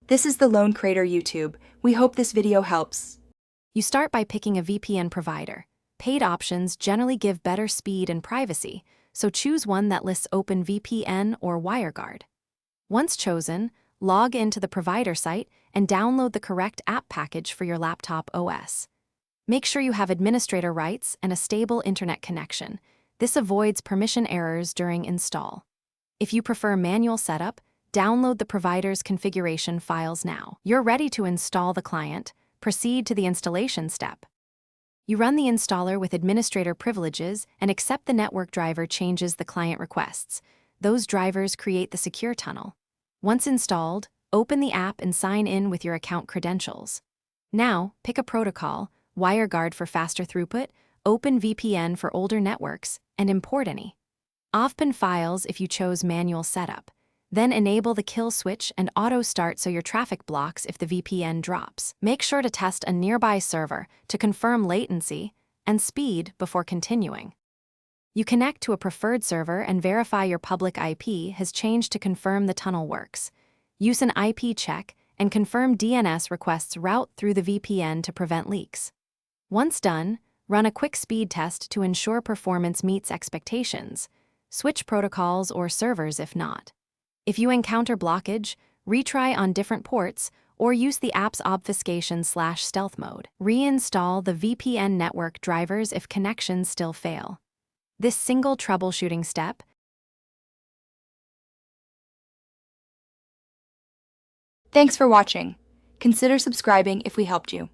This is the Lone Crater YouTube. We hope this video helps. You start by picking a VPN provider. Paid options generally give better speed and privacy, so choose one that lists OpenVPN or WireGuard. Once chosen, log into the provider site and download the correct app package for your laptop OS. Make sure you have administrator rights and a stable internet connection. This avoids permission errors during install. If you prefer manual setup, download the provider's configuration files now. You're ready to install the client. Proceed to the installation step. You run the installer with administrator privileges and accept the network driver changes the client requests. Those drivers create the secure tunnel. Once installed, open the app and sign in with your account credentials. Now, pick a protocol, WireGuard for faster throughput, OpenVPN for older networks, and import any. Open files if you chose manual setup. Then enable the kill switch and auto-start so your traffic blocks if the VPN drops. Make sure to test a nearby server to confirm latency and speed before continuing. You connect to a preferred server and verify your public IP has changed to confirm the tunnel works. Use an IP check and confirm DNS requests route through the VPN to prevent leaks. Once done, run a quick speed test to ensure performance meets expectations. Switch protocols or servers if not. If you encounter blockage, retry on different ports or use the app's obfuscation/stealth mode. Reinstall the VPN network drivers if connections still fail. This single troubleshooting step Thanks for watching. Consider subscribing if we helped you.